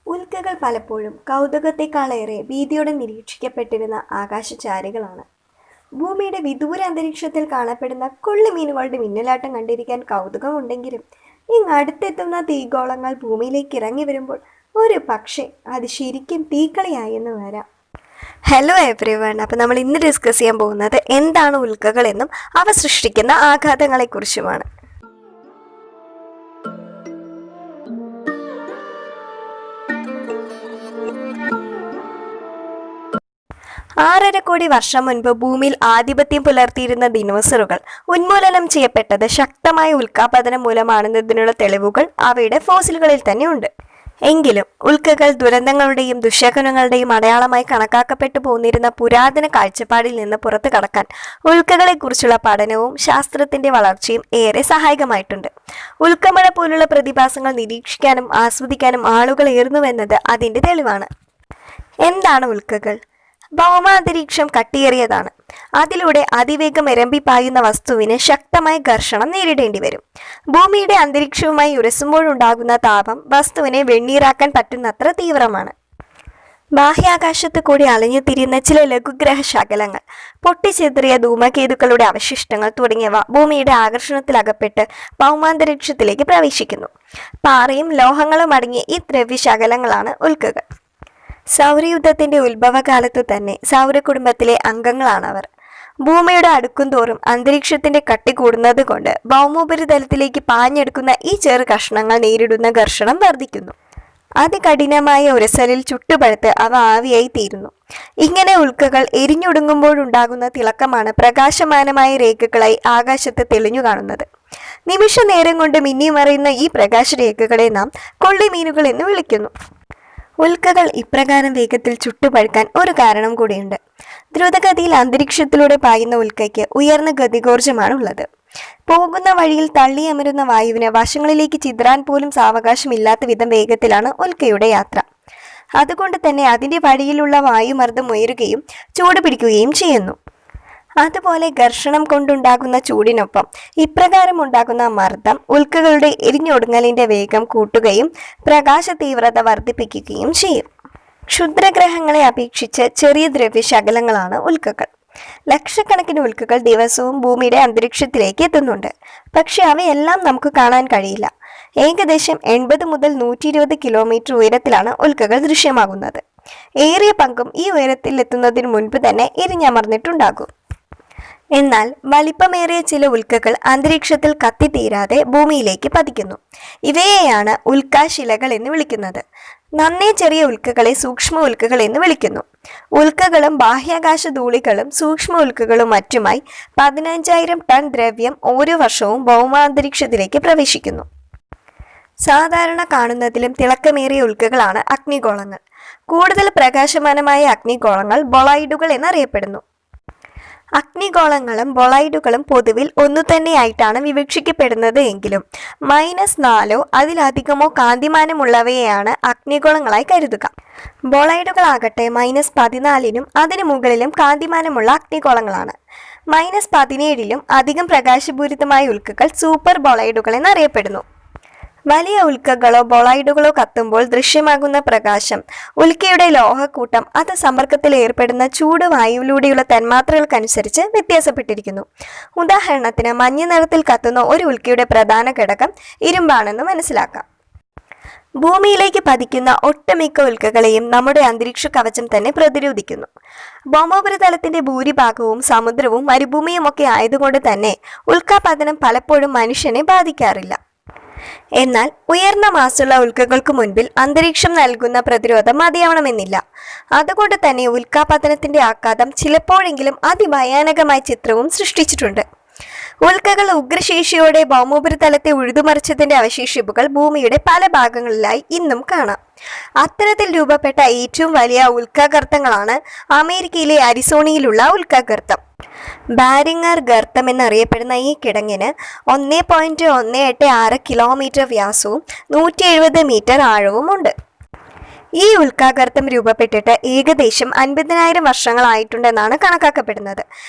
ഉൽക്കകൾ പലപ്പോഴും കൗതുകത്തെക്കാളേറെ ഭീതിയോടെ നിരീക്ഷിക്കപ്പെട്ടിരുന്ന ആകാശചാരികളാണ്. ഭൂമിയുടെ വിദൂര അന്തരീക്ഷത്തിൽ കാണപ്പെടുന്ന കൊള്ളിമീനുകളുടെ മിന്നലാട്ടം കണ്ടിരിക്കാൻ കൗതുകമുണ്ടെങ്കിലും ഇങ്ങ് അടുത്തെത്തുന്ന തീഗോളങ്ങൾ ഭൂമിയിലേക്ക് ഇറങ്ങി വരുമ്പോൾ ഒരു പക്ഷേ അത് ശരിക്കും തീക്കളിയായി എന്ന് വരാം. ഹലോ എവ്രിവൺ, അപ്പോൾ നമ്മൾ ഇന്ന് ഡിസ്കസ് ചെയ്യാൻ പോകുന്നത് എന്താണ് ഉൽക്കകൾ എന്നും അവ സൃഷ്ടിക്കുന്ന ആഘാതങ്ങളെക്കുറിച്ചുമാണ്. 6.5 കോടി വർഷം മുൻപ് ഭൂമിയിൽ ആധിപത്യം പുലർത്തിയിരുന്ന ദിനോസറുകൾ ഉന്മൂലനം ചെയ്യപ്പെട്ടത് ശക്തമായ ഉൽക്കാപതനം മൂലമാണെന്നതിനുള്ള തെളിവുകൾ അവയുടെ ഫോസിലുകളിൽ തന്നെ ഉണ്ട്. എങ്കിലും ഉൽക്കകൾ ദുരന്തങ്ങളുടെയും ദുശകനങ്ങളുടെയും അടയാളമായി കണക്കാക്കപ്പെട്ടു പോന്നിരുന്ന പുരാതന കാഴ്ചപ്പാടിൽ നിന്ന് പുറത്തു കടക്കാൻ ഉൽക്കകളെക്കുറിച്ചുള്ള പഠനവും ശാസ്ത്രത്തിന്റെ വളർച്ചയും ഏറെ സഹായകമായിട്ടുണ്ട്. ഉൽക്കമഴ പോലുള്ള പ്രതിഭാസങ്ങൾ നിരീക്ഷിക്കാനും ആസ്വദിക്കാനും ആളുകൾ ഏറുന്നുവെന്നത് അതിന്റെ തെളിവാണ്. എന്താണ് ഉൽക്കകൾ? ഭൗമാന്തരീക്ഷം കട്ടിയേറിയതാണ്. അതിലൂടെ അതിവേഗം ഇരമ്പിപ്പായുന്ന വസ്തുവിന് ശക്തമായ ഘർഷണം നേരിടേണ്ടി വരും. ഭൂമിയുടെ അന്തരീക്ഷവുമായി ഉരസുമ്പോഴുണ്ടാകുന്ന താപം വസ്തുവിനെ വെണ്ണീറാക്കാൻ പറ്റുന്നത്ര തീവ്രമാണ്. ബാഹ്യാകാശത്ത് കൂടി അലഞ്ഞു തിരിയുന്ന ചില ലഘുഗ്രഹ ശകലങ്ങൾ, പൊട്ടിച്ചെതറിയ ധൂമകേതുക്കളുടെ അവശിഷ്ടങ്ങൾ തുടങ്ങിയവ ഭൂമിയുടെ ആകർഷണത്തിലകപ്പെട്ട് ഭൗമാന്തരീക്ഷത്തിലേക്ക് പ്രവേശിക്കുന്നു. പാറയും ലോഹങ്ങളും അടങ്ങിയ ഈ ദ്രവ്യശകലങ്ങളാണ് ഉൽക്കകൾ. സൗരയുദ്ധത്തിന്റെ ഉത്ഭവകാലത്തു തന്നെ സൗരകുടുംബത്തിലെ അംഗങ്ങളാണവർ. ഭൂമിയുടെ അടുക്കും തോറും അന്തരീക്ഷത്തിന്റെ കട്ടി കൂടുന്നത് കൊണ്ട് ഭൗമോപരിതലത്തിലേക്ക് പാഞ്ഞെടുക്കുന്ന ഈ ചെറു കഷ്ണങ്ങൾ നേരിടുന്ന ഘർഷണം വർദ്ധിക്കുന്നു. അതികഠിനമായ ഉരസലിൽ ചുട്ടുപഴുത്ത് അവ ആവിയായി തീരുന്നു. ഇങ്ങനെ ഉൽക്കകൾ എരിഞ്ഞൊടുങ്ങുമ്പോഴുണ്ടാകുന്ന തിളക്കമാണ് പ്രകാശമാനമായ രേഖകളായി ആകാശത്ത് തെളിഞ്ഞു കാണുന്നത്. നിമിഷ നേരം കൊണ്ട് മിന്നിമറയുന്ന ഈ പ്രകാശരേഖകളെ നാം കൊള്ളിമീനുകൾ എന്ന് വിളിക്കുന്നു. ഉൽക്കകൾ ഇപ്രകാരം വേഗത്തിൽ ചുട്ടുപഴുക്കാൻ ഒരു കാരണം കൂടിയുണ്ട്. ദ്രുതഗതിയിൽ അന്തരീക്ഷത്തിലൂടെ പായുന്ന ഉൽക്കയ്ക്ക് ഉയർന്ന ഗതികോർജമാണ് ഉള്ളത്. പോകുന്ന വഴിയിൽ തള്ളിയമരുന്ന വായുവിന് വശങ്ങളിലേക്ക് ചിതറാൻ പോലും സാവകാശമില്ലാത്ത വിധം വേഗത്തിലാണ് ഉൽക്കയുടെ യാത്ര. അതുകൊണ്ട് തന്നെ അതിന്റെ വഴിയിലുള്ള വായുമർദ്ദം ഉയരുകയും ചൂട് പിടിക്കുകയും ചെയ്യുന്നു. അതുപോലെ ഘർഷണം കൊണ്ടുണ്ടാകുന്ന ചൂടിനൊപ്പം ഇപ്രകാരം ഉണ്ടാകുന്ന മർദ്ദം ഉൽക്കകളുടെ എരിഞ്ഞൊടുങ്ങലിന്റെ വേഗം കൂട്ടുകയും പ്രകാശ തീവ്രത വർദ്ധിപ്പിക്കുകയും ചെയ്യും. ക്ഷുദ്രഗ്രഹങ്ങളെ അപേക്ഷിച്ച് ചെറിയ ദ്രവ്യശകലങ്ങളാണ് ഉൽക്കകൾ. ലക്ഷക്കണക്കിന് ഉൽക്കകൾ ദിവസവും ഭൂമിയുടെ അന്തരീക്ഷത്തിലേക്ക് എത്തുന്നുണ്ട്. പക്ഷെ അവയെല്ലാം നമുക്ക് കാണാൻ കഴിയില്ല. ഏകദേശം 80 മുതൽ 120 കിലോമീറ്റർ ഉയരത്തിലാണ് ഉൽക്കകൾ ദൃശ്യമാകുന്നത്. ഏറിയ പങ്കും ഈ ഉയരത്തിൽ എത്തുന്നതിന് മുൻപ് തന്നെ എരിഞ്ഞമർന്നിട്ടുണ്ടാകും. എന്നാൽ വലിപ്പമേറിയ ചില ഉൽക്കകൾ അന്തരീക്ഷത്തിൽ കത്തിത്തീരാതെ ഭൂമിയിലേക്ക് പതിക്കുന്നു. ഇവയെയാണ് ഉൽക്കാശിലകൾ എന്ന് വിളിക്കുന്നത്. നന്നേ ചെറിയ ഉൽക്കകളെ സൂക്ഷ്മ ഉൽക്കകൾ എന്ന് വിളിക്കുന്നു. ഉൽക്കകളും ബാഹ്യാകാശ ധൂളികളും സൂക്ഷ്മ ഉൽക്കകളും മറ്റുമായി 15,000 ടൺ ദ്രവ്യം ഓരോ വർഷവും ഭൗമാന്തരീക്ഷത്തിലേക്ക് പ്രവേശിക്കുന്നു. സാധാരണ കാണുന്നതിലും തിളക്കമേറിയ ഉൽക്കകളാണ് അഗ്നിഗോളങ്ങൾ. കൂടുതൽ പ്രകാശമാനമായ അഗ്നിഗോളങ്ങൾ ബൊളോയിഡുകൾ എന്നറിയപ്പെടുന്നു. അഗ്നിഗോളങ്ങളും ബൊളോയിഡുകളും പൊതുവിൽ ഒന്നുതന്നെയായിട്ടാണ് വിവക്ഷിക്കപ്പെടുന്നത് എങ്കിലും -4 അതിലധികമോ കാന്തിമാനമുള്ളവയെയാണ് അഗ്നിഗോളങ്ങളായി കരുതുക. ബൊളോയിഡുകളാകട്ടെ -14നും അതിനു മുകളിലും കാന്തിമാനമുള്ള അഗ്നിഗോളങ്ങളാണ്. -17ലും അധികം പ്രകാശപൂരിതമായ ഉൽക്കകൾ സൂപ്പർ ബൊളോയിഡുകൾ എന്നറിയപ്പെടുന്നു. വലിയ ഉൽക്കകളോ ബൊളോയിഡുകളോ കത്തുമ്പോൾ ദൃശ്യമാകുന്ന പ്രകാശം ഉൽക്കയുടെ ലോഹക്കൂട്ടം അത് സമ്പർക്കത്തിൽ ഏർപ്പെടുന്ന ചൂട് വായുവിലൂടെയുള്ള തന്മാത്രകൾക്കനുസരിച്ച് വ്യത്യാസപ്പെട്ടിരിക്കുന്നു. ഉദാഹരണത്തിന് മഞ്ഞ നിറത്തിൽ കത്തുന്ന ഒരു ഉൽക്കയുടെ പ്രധാന ഘടകം ഇരുമ്പാണെന്ന് മനസ്സിലാക്കാം. ഭൂമിയിലേക്ക് പതിക്കുന്ന ഒട്ടുമിക്ക ഉൽക്കകളെയും നമ്മുടെ അന്തരീക്ഷ കവചം തന്നെ പ്രതിരോധിക്കുന്നു. ഭൗമോപരിതലത്തിന്റെ ഭൂരിഭാഗവും സമുദ്രവും മരുഭൂമിയുമൊക്കെ ആയതുകൊണ്ട് തന്നെ ഉൽക്കാപതനം പലപ്പോഴും മനുഷ്യനെ ബാധിക്കാറില്ല. എന്നാൽ ഉയർന്ന മാസുള്ള ഉൽക്കകൾക്ക് മുൻപിൽ അന്തരീക്ഷം നൽകുന്ന പ്രതിരോധം മതിയാവണമെന്നില്ല. അതുകൊണ്ട് തന്നെ ഉൽക്കാപതനത്തിന്റെ ആഘാതം ചിലപ്പോഴെങ്കിലും അതിഭയാനകമായ ചിത്രവും സൃഷ്ടിച്ചിട്ടുണ്ട്. ഉൽക്കകൾ ഉഗ്രശേഷിയോടെ ഭൗമോപരിതലത്തെ ഉഴുതുമറിച്ചതിന്റെ അവശേഷിപ്പുകൾ ഭൂമിയുടെ പല ഭാഗങ്ങളിലായി ഇന്നും കാണാം. അത്തരത്തിൽ രൂപപ്പെട്ട ഏറ്റവും വലിയ ഉൽക്കാഗർത്തങ്ങളാണ് അമേരിക്കയിലെ അരിസോണയിലുള്ള ഉൽക്കാഗർത്തം. ബാരിങ്ങർ ഗർത്തം എന്നറിയപ്പെടുന്ന ഈ കിടങ്ങിന് 1.186 കിലോമീറ്റർ വ്യാസവും 170 മീറ്റർ ആഴവും ഉണ്ട്. ഈ ഉൽക്കാഗർത്തം രൂപപ്പെട്ടിട്ട് ഏകദേശം 50,000 വർഷങ്ങളായിട്ടുണ്ടെന്നാണ് കണക്കാക്കപ്പെടുന്നത്.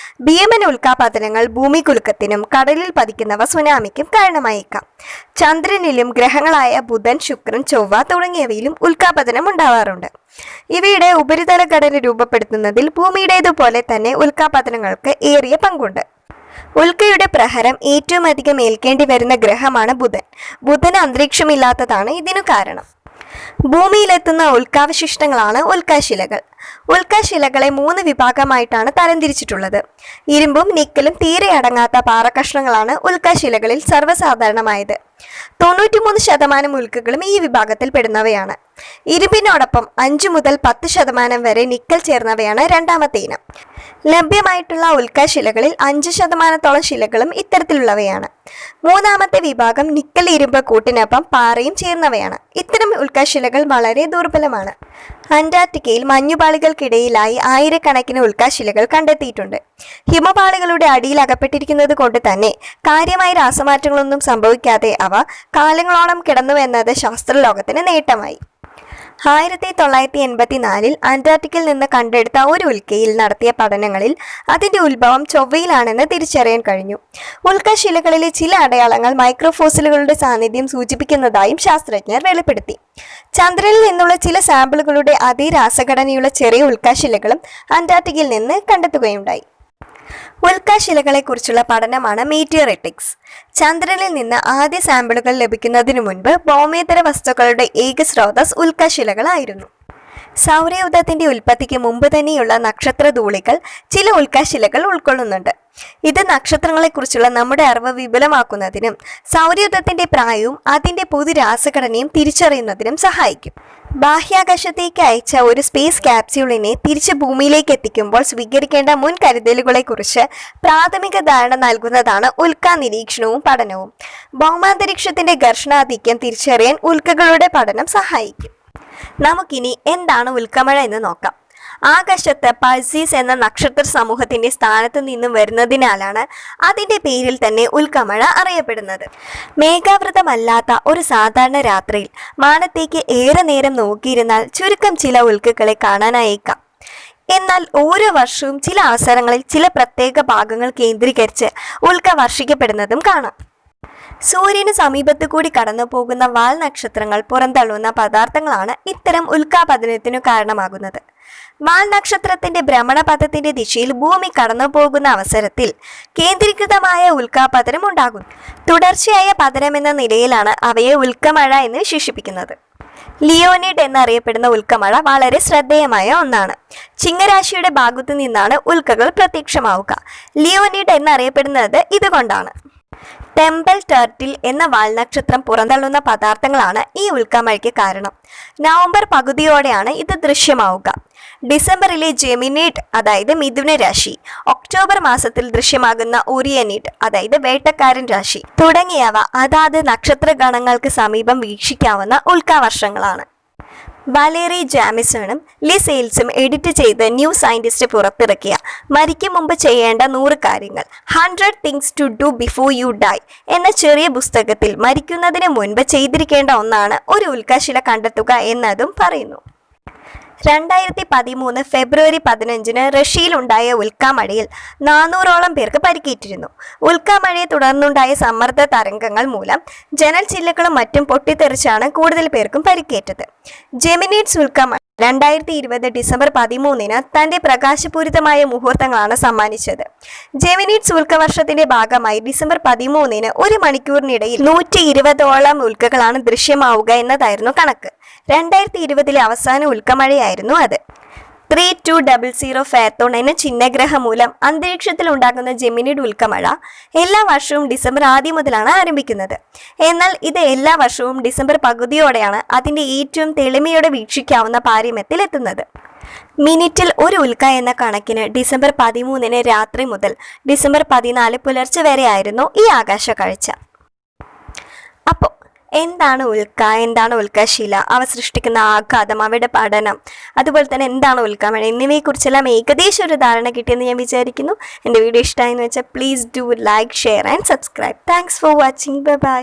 ഭീമൻ ഉൽക്കാപതനങ്ങൾ ഭൂമികുലുക്കത്തിനും കടലിൽ പതിക്കുന്നവ സുനാമിക്കും കാരണമായേക്കാം. ചന്ദ്രനിലും ഗ്രഹങ്ങളായ ബുധൻ, ശുക്രൻ, ചൊവ്വ തുടങ്ങിയവയിലും ഉൽക്കാപതനം ഉണ്ടാവാറുണ്ട്. ഇവയുടെ ഉപരിതല ഘടന രൂപപ്പെടുത്തുന്നതിൽ ഭൂമിയുടേതുപോലെ തന്നെ ഉൽക്കാപതനങ്ങൾക്ക് ഏറിയ പങ്കുണ്ട്. ഉൽക്കയുടെ പ്രഹരം ഏറ്റവും അധികം ഏൽക്കേണ്ടി വരുന്ന ഗ്രഹമാണ് ബുധൻ. ബുധന് അന്തരീക്ഷമില്ലാത്തതാണ് ഇതിനു കാരണം. ഭൂമിയിലെത്തുന്ന ഉൽക്കാവശിഷ്ടങ്ങളാണ് ഉൽക്കാശിലകൾ. ഉൽക്കാശിലകളെ 3 വിഭാഗമായിട്ടാണ് തരംതിരിച്ചിട്ടുള്ളത്. ഇരുമ്പും നിക്കലും തീരെ അടങ്ങാത്ത പാറക്കഷ്ണങ്ങളാണ് ഉൽക്കാശിലകളിൽ സർവ്വസാധാരണമായത്. 93% ഉൽക്കകളും ഈ വിഭാഗത്തിൽ പെടുന്നവയാണ്. ഇരുമ്പിനോടൊപ്പം 5 മുതൽ 10% വരെ നിക്കൽ ചേർന്നവയാണ് രണ്ടാമത്തെ ഇനം. ലഭ്യമായിട്ടുള്ള ഉൽക്കാശിലകളിൽ 5% ശിലകളും ഇത്തരത്തിലുള്ളവയാണ്. മൂന്നാമത്തെ വിഭാഗം നിക്കൽ ഇരുമ്പ് കൂട്ടിനൊപ്പം പാറയും ചേർന്നവയാണ്. ഇത്തരം ഉൽക്കാശിലകൾ വളരെ ദുർബലമാണ്. അന്റാർട്ടിക്കയിൽ മഞ്ഞുപാളികൾക്കിടയിലായി ആയിരക്കണക്കിന് ഉൽക്കാശിലകൾ കണ്ടെത്തിയിട്ടുണ്ട്. ഹിമപാളികളുടെ അടിയിൽ അകപ്പെട്ടിരിക്കുന്നത് കൊണ്ട് തന്നെ കാര്യമായ രാസമാറ്റങ്ങളൊന്നും സംഭവിക്കാതെ അവ കാലങ്ങളോളം കിടന്നുവെന്നത് ശാസ്ത്രലോകത്തിന് നേട്ടമായി. 1984 അന്റാർട്ടിക്കിൽ നിന്ന് കണ്ടെടുത്ത ഒരു ഉൽക്കയിൽ നടത്തിയ പഠനങ്ങളിൽ അതിന്റെ ഉത്ഭവം ചൊവ്വയിലാണെന്ന് തിരിച്ചറിയാൻ കഴിഞ്ഞു. ഉൽക്കശിലകളിലെ ചില അടയാളങ്ങൾ മൈക്രോഫോസിലുകളുടെ സാന്നിധ്യം സൂചിപ്പിക്കുന്നതായും ശാസ്ത്രജ്ഞർ വെളിപ്പെടുത്തി. ചന്ദ്രനിൽ നിന്നുള്ള ചില സാമ്പിളുകളുടെ അതേ രാസഘടനയുള്ള ചെറിയ ഉൽക്കശിലകളും അന്റാർട്ടിക്കിൽ നിന്ന് കണ്ടെത്തുകയുണ്ടായി. ഉൽക്കാശിലകളെ കുറിച്ചുള്ള പഠനമാണ് മീറ്റിയോറിറ്റിക്സ്. ചന്ദ്രനിൽ നിന്ന് ആദ്യ സാമ്പിളുകൾ ലഭിക്കുന്നതിനു മുൻപ് ഭൗമേതര വസ്തുക്കളുടെ ഏക സ്രോതസ് ഉൽക്കാശിലകളായിരുന്നു. സൗരയൂഥത്തിന്റെ ഉൽപ്പത്തിക്ക് മുമ്പ് തന്നെയുള്ള നക്ഷത്രധൂളികൾ ചില ഉൽക്കാശിലകൾ ഉൾക്കൊള്ളുന്നുണ്ട്. ഇത് നക്ഷത്രങ്ങളെക്കുറിച്ചുള്ള നമ്മുടെ അറിവ് വിപുലമാക്കുന്നതിനും സൗരയൂഥത്തിന്റെ പ്രായവും അതിന്റെ പൊതു രാസഘടനയും തിരിച്ചറിയുന്നതിനും സഹായിക്കും. ബാഹ്യാകാശത്തേക്ക് അയച്ച ഒരു സ്പേസ് ക്യാപ്സ്യൂളിനെ തിരിച്ച് ഭൂമിയിലേക്ക് എത്തിക്കുമ്പോൾ സ്വീകരിക്കേണ്ട മുൻകരുതലുകളെക്കുറിച്ച് പ്രാഥമിക ധാരണ നൽകുന്നതാണ് ഉൽക്കാ നിരീക്ഷണവും പഠനവും. ഭൗമാന്തരീക്ഷത്തിന്റെ ഘർഷണാധിക്യം തിരിച്ചറിയാൻ ഉൽക്കകളുടെ പഠനം സഹായിക്കും. നമുക്കിനി എന്താണ് ഉൽക്കമഴ എന്ന് നോക്കാം. ആകാശത്ത് പൾസീസ് എന്ന നക്ഷത്ര സമൂഹത്തിന്റെ സ്ഥാനത്ത് നിന്നും വരുന്നതിനാലാണ് അതിന്റെ പേരിൽ തന്നെ ഉൽക്കമഴ അറിയപ്പെടുന്നത്. മേഘാവൃതമല്ലാത്ത ഒരു സാധാരണ രാത്രിയിൽ മാനത്തേക്ക് ഏറെ നേരം നോക്കിയിരുന്നാൽ ചുരുക്കം ചില ഉൽക്കകളെ കാണാനായേക്കാം. എന്നാൽ ഓരോ വർഷവും ചില അവസരങ്ങളിൽ ചില പ്രത്യേക ഭാഗങ്ങൾ കേന്ദ്രീകരിച്ച് ഉൽക്ക വർഷിക്കപ്പെടുന്നതും കാണാം. സൂര്യന് സമീപത്തു കൂടി കടന്നു പോകുന്ന വാൽ നക്ഷത്രങ്ങൾ പുറന്തള്ളുന്ന പദാർത്ഥങ്ങളാണ് ഇത്തരം ഉൽക്കാപതനത്തിനു കാരണമാകുന്നത്. വാൽ നക്ഷത്രത്തിന്റെ ഭ്രമണപഥത്തിന്റെ ദിശയിൽ ഭൂമി കടന്നു പോകുന്ന അവസരത്തിൽ കേന്ദ്രീകൃതമായ ഉൽക്കാപതനം ഉണ്ടാകുന്നു. തുടർച്ചയായ പതനമെന്ന നിലയിലാണ് അവയെ ഉൽക്കമഴ എന്ന് വിശേഷിപ്പിക്കുന്നത്. ലിയോണിഡ് എന്നറിയപ്പെടുന്ന ഉൽക്കമഴ വളരെ ശ്രദ്ധേയമായ ഒന്നാണ്. ചിങ്ങരാശിയുടെ ഭാഗത്തു നിന്നാണ് ഉൽക്കകൾ പ്രത്യക്ഷമാവുക. ലിയോണിഡ് എന്നറിയപ്പെടുന്നത് ഇതുകൊണ്ടാണ്. ടെമ്പിൾ ടർട്ടിൽ എന്ന വാൽനക്ഷത്രം പുറന്തള്ളുന്ന പദാർത്ഥങ്ങളാണ് ഈ ഉൽക്കമഴയ്ക്ക് കാരണം. നവംബർ പകുതിയോടെയാണ് ഇത് ദൃശ്യമാവുക. ഡിസംബറിലെ ജെമിനിഡ് അതായത് മിഥുന രാശി, ഒക്ടോബർ മാസത്തിൽ ദൃശ്യമാകുന്ന ഓറിയനിഡ് അതായത് വേട്ടക്കാരൻ രാശി തുടങ്ങിയവ അതാത് നക്ഷത്രഗണങ്ങൾക്ക് സമീപം വീക്ഷിക്കാവുന്ന ഉൽക്കാവർഷങ്ങളാണ്. വലേറി ജാമിസണും ലിസെയിൽസും എഡിറ്റ് ചെയ്ത് ന്യൂ സയന്റിസ്റ്റ് പുറത്തിറക്കിയ മരിക്കും മുമ്പ് ചെയ്യേണ്ട 100 കാര്യങ്ങൾ 100 things to do before you die എന്ന ചെറിയ പുസ്തകത്തിൽ മരിക്കുന്നതിന് മുൻപ് ചെയ്തിരിക്കേണ്ട ഒന്നാണ് ഒരു ഉൽക്കാശില കണ്ടെത്തുക എന്നതും പറയുന്നു. 2013 ഫെബ്രുവരി 15 റഷ്യയിലുണ്ടായ ഉൽക്കാമഴയിൽ 400ഓളം പേർക്ക് പരിക്കേറ്റിരുന്നു. ഉൽക്കാമഴയെ തുടർന്നുണ്ടായ സമ്മർദ്ദ തരംഗങ്ങൾ മൂലം ജനൽ ചില്ലുകളും മറ്റും പൊട്ടിത്തെറിച്ചാണ് കൂടുതൽ പേർക്കും പരിക്കേറ്റത്. ജെമിനിഡ്സ് ഉൽക്കാമഴ 2020 ഡിസംബർ 13 തന്റെ പ്രകാശപൂരിതമായ മുഹൂർത്തങ്ങളാണ് സമ്മാനിച്ചത്. ജെമിനിഡ്സ് ഉൽക്കവർഷത്തിന്റെ ഭാഗമായി ഡിസംബർ 13 ഒരു മണിക്കൂറിനിടയിൽ 120ഓളം ഉൽക്കകളാണ് ദൃശ്യമാവുക എന്നതായിരുന്നു കണക്ക്. 2020 അവസാന ഉൽക്കമഴയായിരുന്നു അത്. 3200 ഫാത്തോൺ എന്ന ചിഹ്നഗ്രഹം മൂലം അന്തരീക്ഷത്തിൽ ഉണ്ടാകുന്ന ജെമിനിഡ് ഉൽക്കമഴ എല്ലാ വർഷവും ഡിസംബർ ആദ്യം മുതലാണ് ആരംഭിക്കുന്നത്. എന്നാൽ ഇത് എല്ലാ വർഷവും ഡിസംബർ പകുതിയോടെയാണ് അതിന്റെ ഏറ്റവും തെളിമയോടെ വീക്ഷിക്കാവുന്ന പാരമ്യത്തിൽ എത്തുന്നത്. മിനിറ്റിൽ ഒരു ഉൽക്ക എന്ന കണക്കിന് ഡിസംബർ 13 രാത്രി മുതൽ ഡിസംബർ 14 പുലർച്ചെ വരെ ആയിരുന്നു ഈ ആകാശ കാഴ്ച. അപ്പോൾ എന്താണ് ഉൽക്ക, എന്താണ് ഉൽക്കശില, അവ സൃഷ്ടിക്കുന്ന ആഘാതം, അവയുടെ പഠനം, അതുപോലെ തന്നെ എന്താണ് ഉൽക്കമഴ എന്നിവയെക്കുറിച്ചെല്ലാം ഏകദേശം ഒരു ധാരണ കിട്ടിയെന്ന് ഞാൻ വിചാരിക്കുന്നു. എൻ്റെ വീഡിയോ ഇഷ്ടമായെന്ന് വെച്ചാൽ please do like, share and subscribe. Thanks for watching. Bye bye.